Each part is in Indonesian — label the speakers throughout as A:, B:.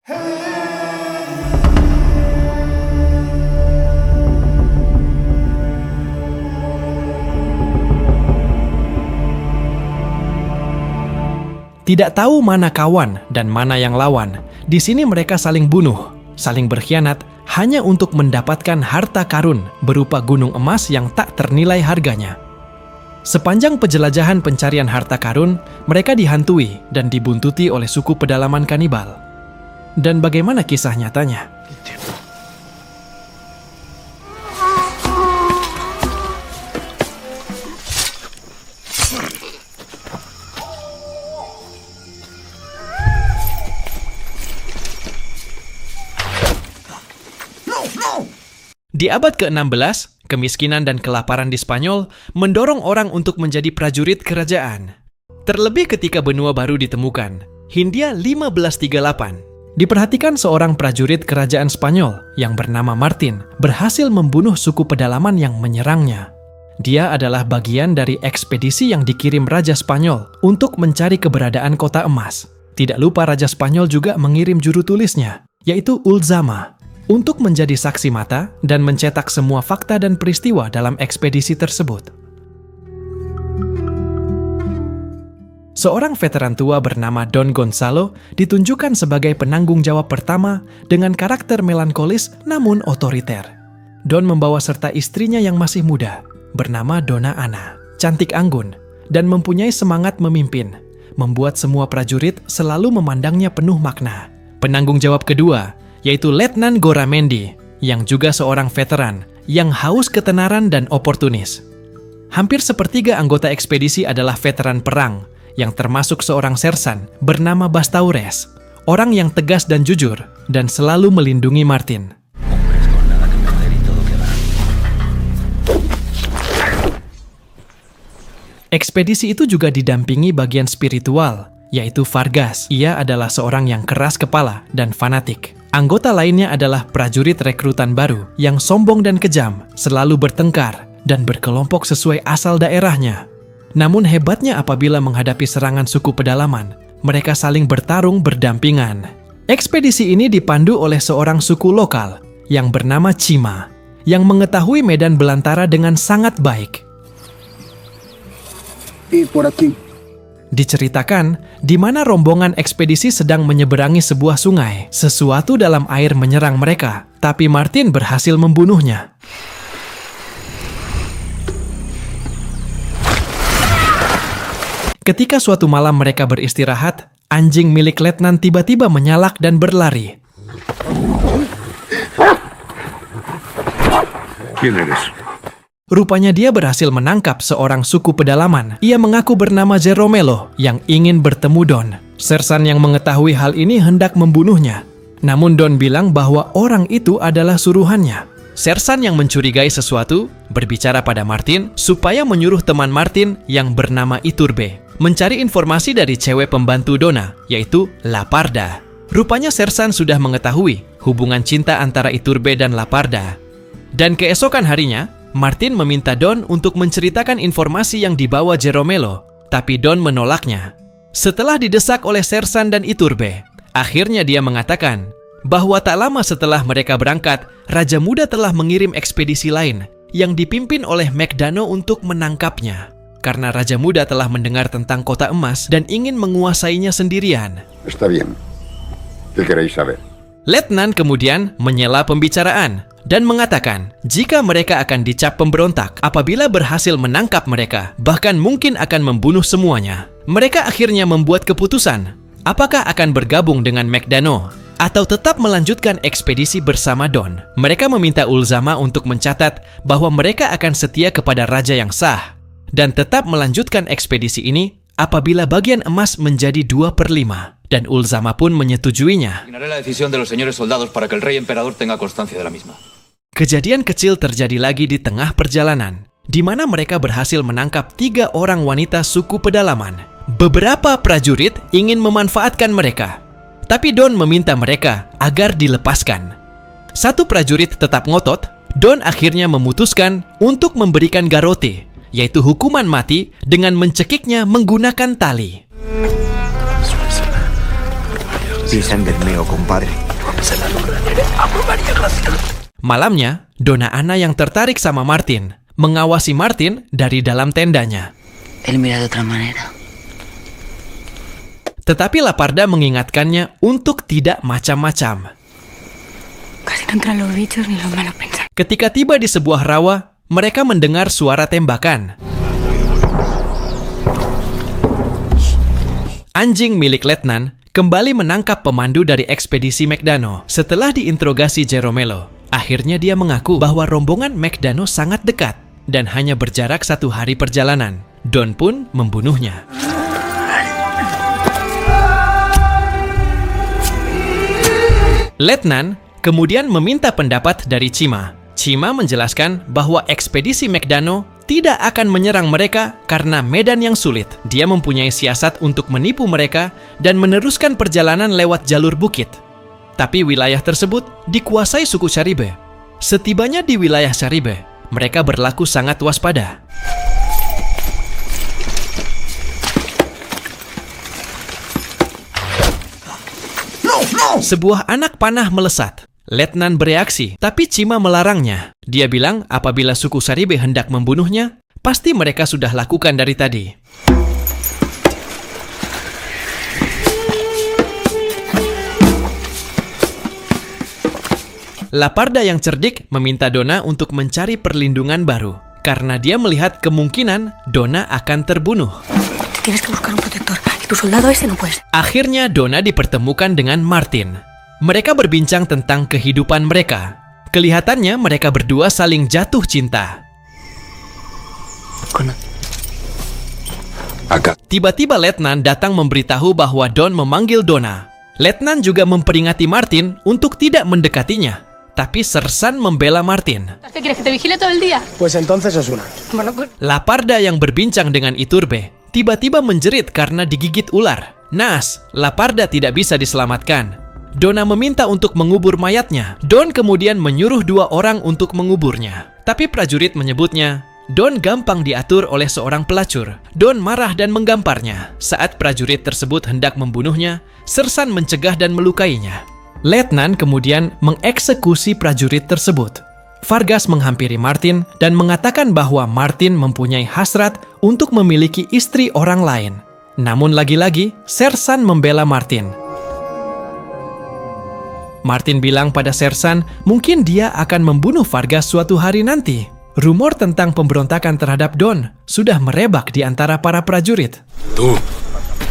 A: Tidak tahu mana kawan dan mana yang lawan. Di sini mereka saling bunuh, saling berkhianat hanya untuk mendapatkan harta karun berupa gunung emas yang tak ternilai harganya. Sepanjang penjelajahan pencarian harta karun, mereka dihantui dan dibuntuti oleh suku pedalaman kanibal. Dan bagaimana kisah nyatanya? Di abad ke-16, kemiskinan dan kelaparan di Spanyol mendorong orang untuk menjadi prajurit kerajaan. Terlebih ketika benua baru ditemukan, Hindia 1538. Diperhatikan seorang prajurit kerajaan Spanyol yang bernama Martin berhasil membunuh suku pedalaman yang menyerangnya. Dia adalah bagian dari ekspedisi yang dikirim Raja Spanyol untuk mencari keberadaan kota emas. Tidak lupa Raja Spanyol juga mengirim juru tulisnya, yaitu Ulzama, untuk menjadi saksi mata dan mencetak semua fakta dan peristiwa dalam ekspedisi tersebut. Seorang veteran tua bernama Don Gonzalo ditunjukkan sebagai penanggung jawab pertama dengan karakter melankolis namun otoriter. Don membawa serta istrinya yang masih muda, bernama Donna Ana, cantik anggun, dan mempunyai semangat memimpin, membuat semua prajurit selalu memandangnya penuh makna. Penanggung jawab kedua yaitu Letnan Goramendi, yang juga seorang veteran yang haus ketenaran dan oportunis. Hampir sepertiga anggota ekspedisi adalah veteran perang, yang termasuk seorang sersan bernama Bastaures, orang yang tegas dan jujur, dan selalu melindungi Martin. Ekspedisi itu juga didampingi bagian spiritual, yaitu Vargas. Ia adalah seorang yang keras kepala dan fanatik. Anggota lainnya adalah prajurit rekrutan baru yang sombong dan kejam, selalu bertengkar dan berkelompok sesuai asal daerahnya. Namun hebatnya apabila menghadapi serangan suku pedalaman, mereka saling bertarung berdampingan. Ekspedisi ini dipandu oleh seorang suku lokal yang bernama Cima, yang mengetahui medan belantara dengan sangat baik. Diceritakan, di mana rombongan ekspedisi sedang menyeberangi sebuah sungai, sesuatu dalam air menyerang mereka, tapi Martin berhasil membunuhnya. Ketika suatu malam mereka beristirahat, anjing milik letnan tiba-tiba menyalak dan berlari.
B: ¿Quién eres?
A: Rupanya dia berhasil menangkap seorang suku pedalaman. Ia mengaku bernama Jeromelo yang ingin bertemu Don. Sersan yang mengetahui hal ini hendak membunuhnya. Namun Don bilang bahwa orang itu adalah suruhannya. Sersan yang mencurigai sesuatu berbicara pada Martin supaya menyuruh teman Martin yang bernama Iturbe mencari informasi dari cewek pembantu Donna, yaitu La Parda. Rupanya Sersan sudah mengetahui hubungan cinta antara Iturbe dan La Parda. Dan keesokan harinya, Martin meminta Don untuk menceritakan informasi yang dibawa Jeromelo, tapi Don menolaknya. Setelah didesak oleh Sersan dan Iturbe, akhirnya dia mengatakan bahwa tak lama setelah mereka berangkat, Raja Muda telah mengirim ekspedisi lain yang dipimpin oleh Macdano untuk menangkapnya. Karena Raja Muda telah mendengar tentang kota emas dan ingin menguasainya sendirian.
B: Está bien. ¿Qué queréis saber?
A: Letnan kemudian menyela pembicaraan dan mengatakan jika mereka akan dicap pemberontak apabila berhasil menangkap mereka, bahkan mungkin akan membunuh semuanya. Mereka akhirnya membuat keputusan, apakah akan bergabung dengan Macdano atau tetap melanjutkan ekspedisi bersama Don. Mereka meminta Ulzama untuk mencatat bahwa mereka akan setia kepada raja yang sah dan tetap melanjutkan ekspedisi ini apabila bagian emas menjadi 2/5. Dan Ulzama pun menyetujuinya. Kejadian kecil terjadi lagi di tengah perjalanan, di mana mereka berhasil menangkap 3 orang wanita suku pedalaman. Beberapa prajurit ingin memanfaatkan mereka, tapi Don meminta mereka agar dilepaskan. Satu prajurit tetap ngotot. Don akhirnya memutuskan untuk memberikan garrote, yaitu hukuman mati dengan mencekiknya menggunakan tali.
C: Virgen del mío, compadre.
A: Malamnya, Donna Ana yang tertarik sama Martin mengawasi Martin dari dalam tendanya.
D: Él mira de otra manera.
A: Tetapi Laparda mengingatkannya untuk tidak macam-macam.
D: Casi no entran los bichos ni los malos pensamientos.
A: Ketika tiba di sebuah rawa, mereka mendengar suara tembakan. Anjing milik letnan kembali menangkap pemandu dari ekspedisi McDano. Setelah diinterogasi Jeromelo, akhirnya dia mengaku bahwa rombongan McDano sangat dekat dan hanya berjarak 1 hari perjalanan. Don pun membunuhnya. Letnan kemudian meminta pendapat dari Chima. Chima menjelaskan bahwa ekspedisi McDano tidak akan menyerang mereka karena medan yang sulit. Dia mempunyai siasat untuk menipu mereka dan meneruskan perjalanan lewat jalur bukit. Tapi wilayah tersebut dikuasai suku Caribe. Setibanya di wilayah Caribe, mereka berlaku sangat waspada. Sebuah anak panah melesat. Letnan bereaksi, tapi Chima melarangnya. Dia bilang apabila suku Caribe hendak membunuhnya, pasti mereka sudah lakukan dari tadi. Laparda yang cerdik meminta Donna untuk mencari perlindungan baru, karena dia melihat kemungkinan Donna akan terbunuh.
D: Tienes que buscar un protector. Y tu soldado ese no puedes.
A: Akhirnya Donna dipertemukan dengan Martin. Mereka berbincang tentang kehidupan mereka. Kelihatannya mereka berdua saling jatuh cinta.
B: Acá.
A: Tiba-tiba Letnan datang memberitahu bahwa Don memanggil Donna. Letnan juga memperingati Martin untuk tidak mendekatinya. Tapi Sersan membela Martin.
E: ¿Qué quieres que te vigile todo el día?
F: Pues entonces es una.
E: Bueno, pues
A: Laparda yang berbincang dengan Iturbe tiba-tiba menjerit karena digigit ular. Naas, Laparda tidak bisa diselamatkan. Donna meminta untuk mengubur mayatnya. Don kemudian menyuruh 2 orang untuk menguburnya. Tapi prajurit menyebutnya, Don gampang diatur oleh seorang pelacur. Don marah dan menggamparnya. Saat prajurit tersebut hendak membunuhnya, Sersan mencegah dan melukainya. Letnan kemudian mengeksekusi prajurit tersebut. Vargas menghampiri Martin dan mengatakan bahwa Martin mempunyai hasrat untuk memiliki istri orang lain. Namun lagi-lagi, Sersan membela Martin. Martin bilang pada Sersan, mungkin dia akan membunuh Vargas suatu hari nanti. Rumor tentang pemberontakan terhadap Don sudah merebak di antara para prajurit.
B: Tú.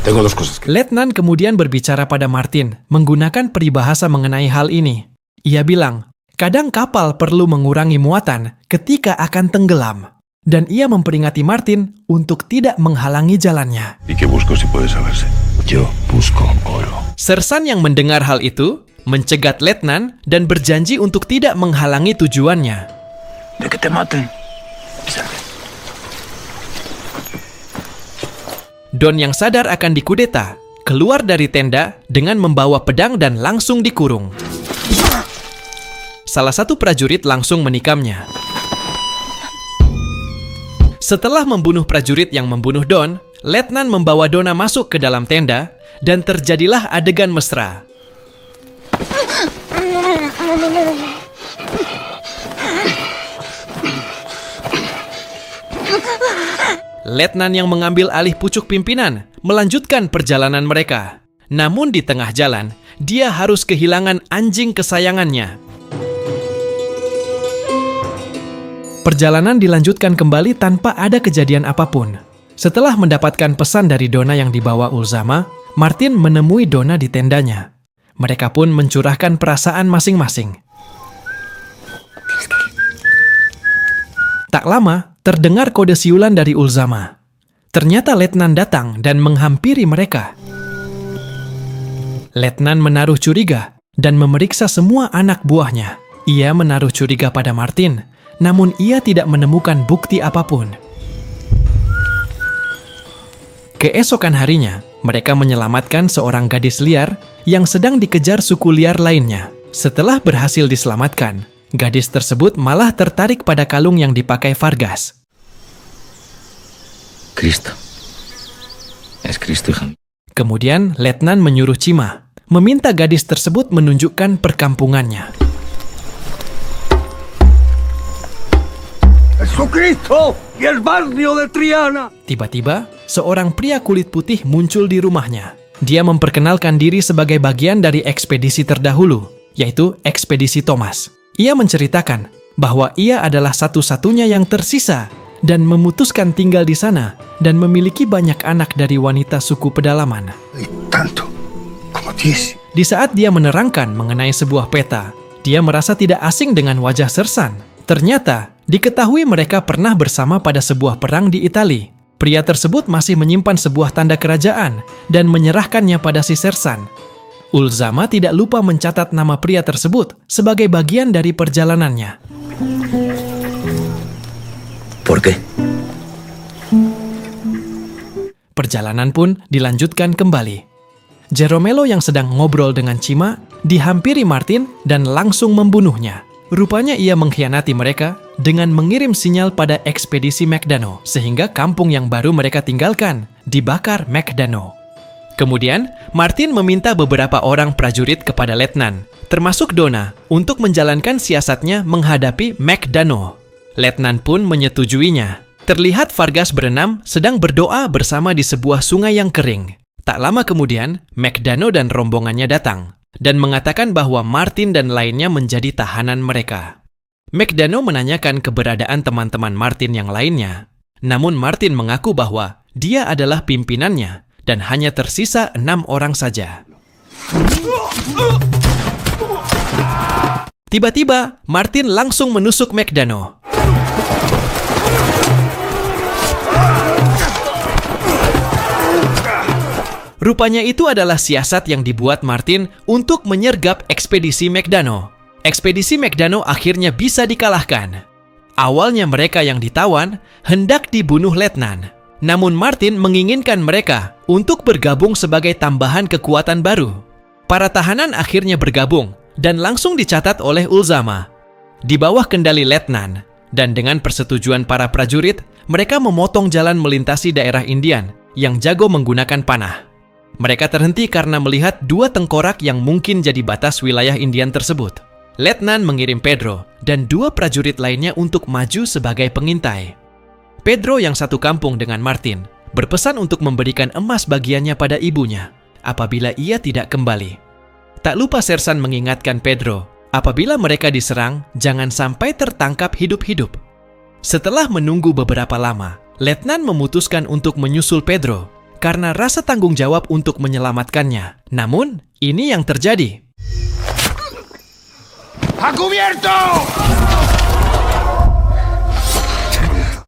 B: Tengo 2 cosas.
A: Letnan kemudian berbicara pada Martin menggunakan peribahasa mengenai hal ini. Ia bilang, kadang kapal perlu mengurangi muatan ketika akan tenggelam. Dan ia memperingati Martin untuk tidak menghalangi jalannya.
G: ¿Y qué busco si puede saberse?
C: Yo busco oro.
A: Sersan yang mendengar hal itu, mencegat Letnan dan berjanji untuk tidak menghalangi tujuannya.
C: De que te maten.
A: Don yang sadar akan dikudeta, keluar dari tenda dengan membawa pedang dan langsung dikurung. Salah satu prajurit langsung menikamnya. Setelah membunuh prajurit yang membunuh Don, Letnan membawa Donna masuk ke dalam tenda dan terjadilah adegan mesra. Letnan yang mengambil alih pucuk pimpinan melanjutkan perjalanan mereka. Namun di tengah jalan, dia harus kehilangan anjing kesayangannya. Perjalanan dilanjutkan kembali tanpa ada kejadian apapun. Setelah mendapatkan pesan dari Donna yang dibawa Ulzama, Martin menemui Donna di tendanya. Mereka pun mencurahkan perasaan masing-masing. Tak lama, terdengar kode siulan dari Ulzama. Ternyata Letnan datang dan menghampiri mereka. Letnan menaruh curiga dan memeriksa semua anak buahnya. Ia menaruh curiga pada Martin, namun ia tidak menemukan bukti apapun. Keesokan harinya, mereka menyelamatkan seorang gadis liar yang sedang dikejar suku liar lainnya. Setelah berhasil diselamatkan, gadis tersebut malah tertarik pada kalung yang dipakai Vargas.
C: Cristo. Es Cristo, hija.
A: Kemudian Letnan menyuruh Chima meminta gadis tersebut menunjukkan perkampungannya.
C: ¡Jesucristo y el barrio de Triana!
A: Tiba-tiba, seorang pria kulit putih muncul di rumahnya. Dia memperkenalkan diri sebagai bagian dari ekspedisi terdahulu, yaitu ekspedisi Thomas. Ia menceritakan bahwa ia adalah satu-satunya yang tersisa dan memutuskan tinggal di sana dan memiliki banyak anak dari wanita suku pedalaman.
C: Y tanto como 10.
A: Di saat dia menerangkan mengenai sebuah peta, dia merasa tidak asing dengan wajah Sersan. Ternyata, diketahui mereka pernah bersama pada sebuah perang di Italia. Pria tersebut masih menyimpan sebuah tanda kerajaan dan menyerahkannya pada si Sersan. Ulzama tidak lupa mencatat nama pria tersebut sebagai bagian dari perjalanannya.
C: ¿Por qué?
A: Perjalanan pun dilanjutkan kembali. Jeromelo yang sedang ngobrol dengan Cima dihampiri Martin dan langsung membunuhnya. Rupanya ia mengkhianati mereka dengan mengirim sinyal pada ekspedisi Macdano, sehingga kampung yang baru mereka tinggalkan dibakar Macdano. Kemudian, Martin meminta beberapa orang prajurit kepada letnan, termasuk Donna, untuk menjalankan siasatnya menghadapi Macdano. Letnan pun menyetujuinya. Terlihat Vargas berenam sedang berdoa bersama di sebuah sungai yang kering. Tak lama kemudian, Macdano dan rombongannya datang dan mengatakan bahwa Martin dan lainnya menjadi tahanan mereka. Macdano menanyakan keberadaan teman-teman Martin yang lainnya. Namun Martin mengaku bahwa dia adalah pimpinannya dan hanya tersisa 6 orang saja. Tiba-tiba, Martin langsung menusuk Macdano. Rupanya itu adalah siasat yang dibuat Martin untuk menyergap ekspedisi Macdano. Ekspedisi Macdano akhirnya bisa dikalahkan. Awalnya mereka yang ditawan hendak dibunuh letnan. Namun Martin menginginkan mereka untuk bergabung sebagai tambahan kekuatan baru. Para tahanan akhirnya bergabung dan langsung dicatat oleh Ulzama. Di bawah kendali letnan dan dengan persetujuan para prajurit, mereka memotong jalan melintasi daerah Indian yang jago menggunakan panah. Mereka terhenti karena melihat 2 tengkorak yang mungkin jadi batas wilayah Indian tersebut. Letnan mengirim Pedro dan 2 prajurit lainnya untuk maju sebagai pengintai. Pedro yang satu kampung dengan Martin berpesan untuk memberikan emas bagiannya pada ibunya apabila ia tidak kembali. Tak lupa Sersan mengingatkan Pedro, apabila mereka diserang, jangan sampai tertangkap hidup-hidup. Setelah menunggu beberapa lama, Letnan memutuskan untuk menyusul Pedro karena rasa tanggung jawab untuk menyelamatkannya. Namun, ini yang terjadi.
C: ¡A cubierto!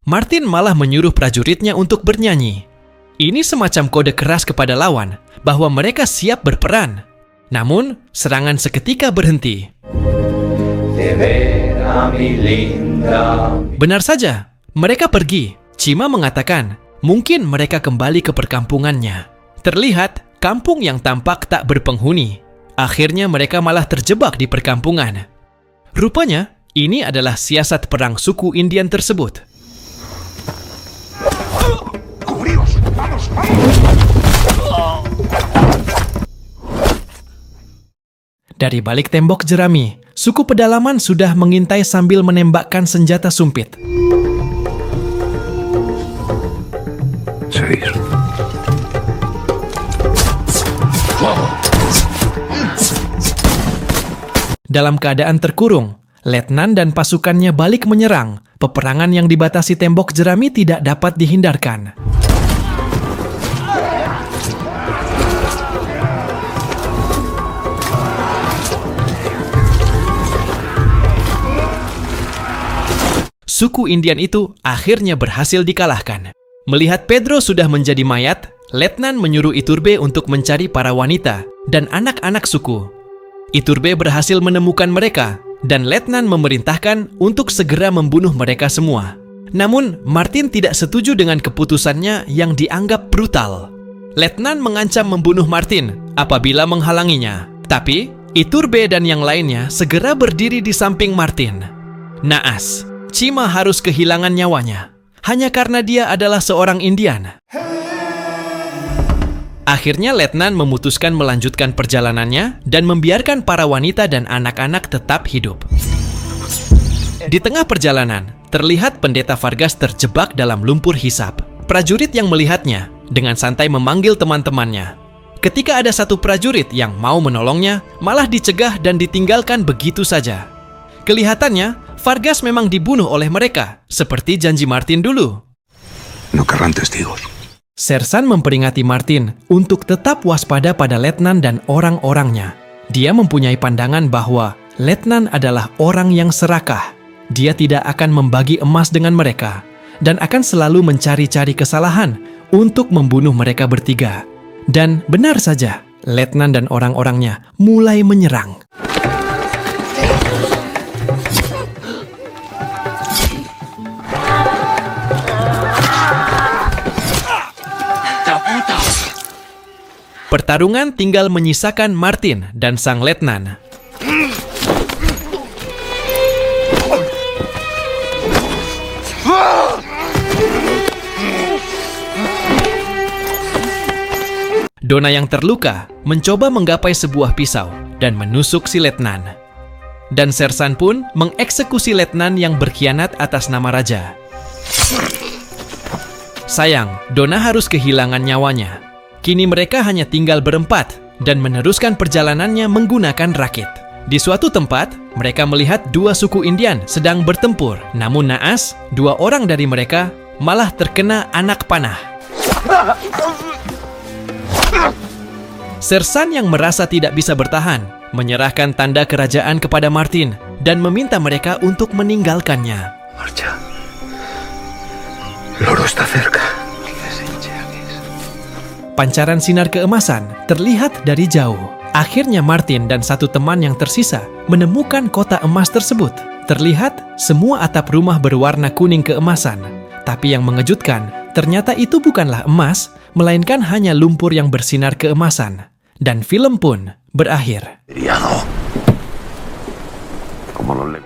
A: Martin malah menyuruh prajuritnya untuk bernyanyi. Ini semacam kode keras kepada lawan bahwa mereka siap berperan. Namun, serangan seketika berhenti. Benar saja, mereka pergi. Cima mengatakan, mungkin mereka kembali ke perkampungannya. Terlihat, kampung yang tampak tak berpenghuni. Akhirnya mereka malah terjebak di perkampungan. Rupanya, ini adalah siasat perang suku Indian tersebut. Dari balik tembok jerami, suku pedalaman sudah mengintai sambil menembakkan senjata sumpit.
C: Seguir.
A: Dalam keadaan terkurung, letnan dan pasukannya balik menyerang. Peperangan yang dibatasi tembok jerami tidak dapat dihindarkan. Suku Indian itu akhirnya berhasil dikalahkan. Melihat Pedro sudah menjadi mayat, Letnan menyuruh Iturbe untuk mencari para wanita dan anak-anak suku. Iturbe berhasil menemukan mereka, dan Letnan memerintahkan untuk segera membunuh mereka semua. Namun, Martin tidak setuju dengan keputusannya yang dianggap brutal. Letnan mengancam membunuh Martin apabila menghalanginya. Tapi, Iturbe dan yang lainnya segera berdiri di samping Martin. Naas, Cima harus kehilangan nyawanya hanya karena dia adalah seorang Indian. Akhirnya Letnan memutuskan melanjutkan perjalanannya dan membiarkan para wanita dan anak-anak tetap hidup. Di tengah perjalanan, terlihat pendeta Vargas terjebak dalam lumpur hisap. Prajurit yang melihatnya dengan santai memanggil teman-temannya. Ketika ada satu prajurit yang mau menolongnya, malah dicegah dan ditinggalkan begitu saja. Kelihatannya, Vargas memang dibunuh oleh mereka, seperti janji Martin dulu.
B: No querrán testigos.
A: Sersan memperingati Martin untuk tetap waspada pada Letnan dan orang-orangnya. Dia mempunyai pandangan bahwa Letnan adalah orang yang serakah. Dia tidak akan membagi emas dengan mereka dan akan selalu mencari-cari kesalahan untuk membunuh mereka bertiga. Dan benar saja, Letnan dan orang-orangnya mulai menyerang. Pertarungan tinggal menyisakan Martin dan sang letnan. Donna yang terluka mencoba menggapai sebuah pisau dan menusuk si letnan. Dan Sersan pun mengeksekusi letnan yang berkhianat atas nama raja. Sayang, Donna harus kehilangan nyawanya. Kini mereka hanya tinggal berempat dan meneruskan perjalanannya menggunakan rakit. Di suatu tempat, mereka melihat dua suku Indian sedang bertempur. Namun naas, dua orang dari mereka malah terkena anak panah. Sersan yang merasa tidak bisa bertahan, menyerahkan tanda kerajaan kepada Martin dan meminta mereka untuk meninggalkannya.
C: Marcha. El oro está cerca.
A: Pancaran sinar keemasan terlihat dari jauh. Akhirnya Martin dan satu teman yang tersisa menemukan kota emas tersebut. Terlihat semua atap rumah berwarna kuning keemasan. Tapi yang mengejutkan, ternyata itu bukanlah emas, melainkan hanya lumpur yang bersinar keemasan. Dan film pun berakhir.
B: Como los